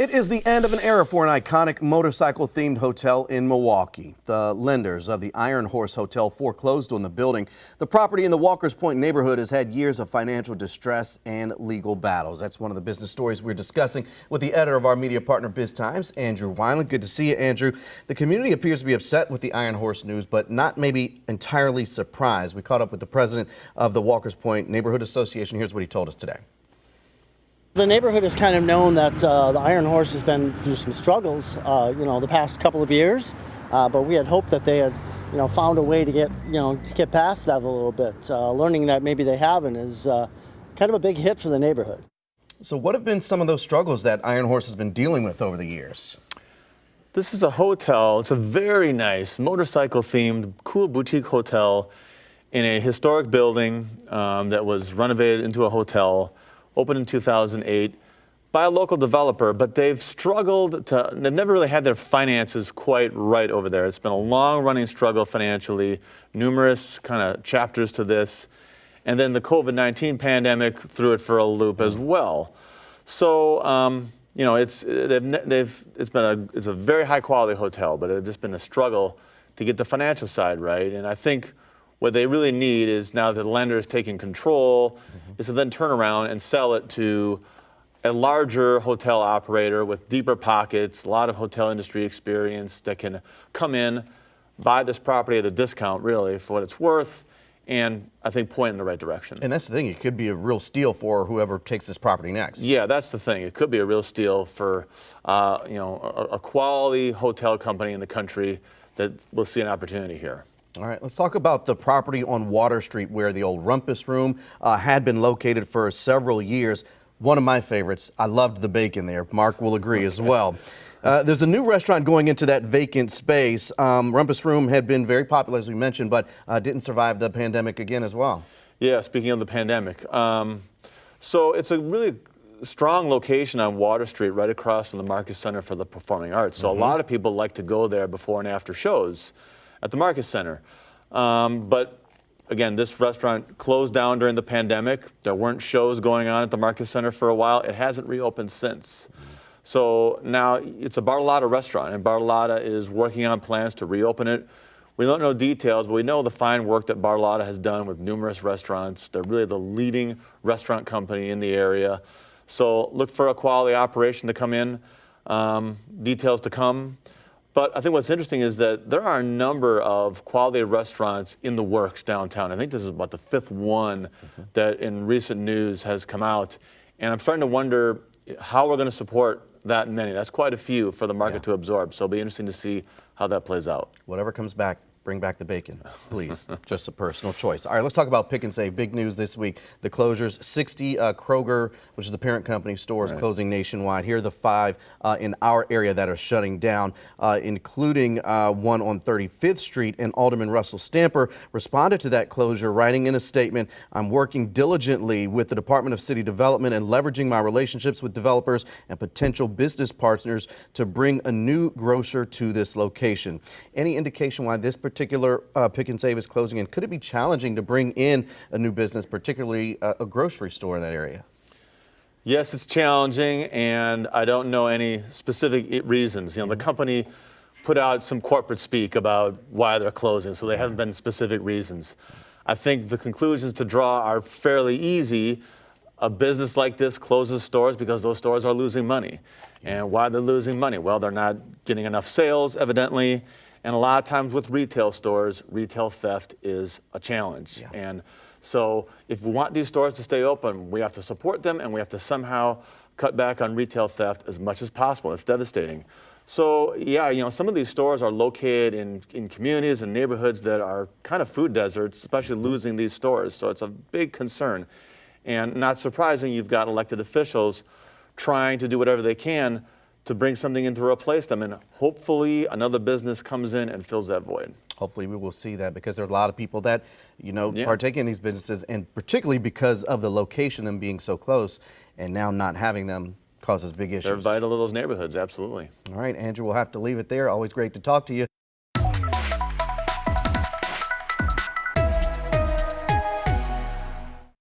It is the end of an era for an iconic motorcycle-themed hotel in Milwaukee. The lenders of the Iron Horse Hotel foreclosed on the building. The property in the Walkers Point neighborhood has had years of financial distress and legal battles. That's one of the business stories we're discussing with the editor of our media partner, BizTimes, Andrew Weiland. Good to see you, Andrew. The community appears to be upset with the Iron Horse news, but not maybe entirely surprised. We caught up with the president of the Walkers Point Neighborhood Association. Here's what he told us today. The neighborhood has kind of known that the Iron Horse has been through some struggles, the past couple of years, but we had hoped that they had, found a way to get past that a little bit. Learning that maybe they haven't is kind of a big hit for the neighborhood. So what have been some of those struggles that Iron Horse has been dealing with over the years? This is a hotel. It's a very nice motorcycle-themed, cool boutique hotel in a historic building that was renovated into a hotel. Opened in 2008 by a local developer, but they've never really had their finances quite right over there. It's been a long-running struggle financially, numerous kind of chapters to this, and then the COVID-19 pandemic threw it for a loop as well. So, it's a very high-quality hotel, but it's just been a struggle to get the financial side right, and I think what they really need is, now that the lender is taking control, is to then turn around and sell it to a larger hotel operator with deeper pockets, a lot of hotel industry experience that can come in, buy this property at a discount, really, for what it's worth, and I think point in the right direction. And that's the thing, it could be a real steal for whoever takes this property next. Yeah, that's the thing. It could be a real steal for a quality hotel company in the country that will see an opportunity here. All right, let's talk about the property on Water Street where the old Rumpus Room had been located for several years. One of my favorites. I loved the bacon there. Mark will agree as well. There's a new restaurant going into that vacant space. Rumpus Room had been very popular, as we mentioned, but didn't survive the pandemic again as well. Yeah, speaking of the pandemic. So it's a really strong location on Water Street, right across from the Marcus Center for the Performing Arts. So a lot of people like to go there before and after shows at the Marcus Center. But again, this restaurant closed down during the pandemic. There weren't shows going on at the Marcus Center for a while. It hasn't reopened since. So now it's a Bartolotta restaurant, and Bartolotta is working on plans to reopen it. We don't know details, but we know the fine work that Bartolotta has done with numerous restaurants. They're really the leading restaurant company in the area. So look for a quality operation to come in, details to come. But I think what's interesting is that there are a number of quality restaurants in the works downtown. I think this is about the fifth one that in recent news has come out. And I'm starting to wonder how we're going to support that many. That's quite a few for the market to absorb. So it'll be interesting to see how that plays out. Whatever comes back, bring back the bacon, please. Just a personal choice. All right, let's talk about Pick and Save. Big news this week. The closures, 60 Kroger, which is the parent company, stores closing nationwide. Here are the 5 in our area that are shutting down, including one on 35th Street. And Alderman Russell Stamper responded to that closure, writing in a statement, "I'm working diligently with the Department of City Development and leveraging my relationships with developers and potential business partners to bring a new grocer to this location." Any indication why this particular Pick and Save is closing, and could it be challenging to bring in a new business, particularly a grocery store in that area? Yes, it's challenging, and I don't know any specific reasons. The company put out some corporate speak about why they're closing, so there haven't been specific reasons. I think the conclusions to draw are fairly easy. A business like this closes stores because those stores are losing money. And why they're losing money? Well, they're not getting enough sales, evidently. And a lot of times with retail stores, retail theft is a challenge. And so if we want these stores to stay open, we have to support them, and we have to somehow cut back on retail theft as much as possible. It's devastating. So yeah, some of these stores are located in communities and neighborhoods that are kind of food deserts, especially losing these stores. So it's a big concern. And not surprising, you've got elected officials trying to do whatever they can to bring something in to replace them, and hopefully another business comes in and fills that void. Hopefully we will see that, because there are a lot of people that, partake in these businesses, and particularly because of the location, them being so close, and now not having them causes big issues. They're vital to those neighborhoods, absolutely. All right, Andrew, we'll have to leave it there. Always great to talk to you.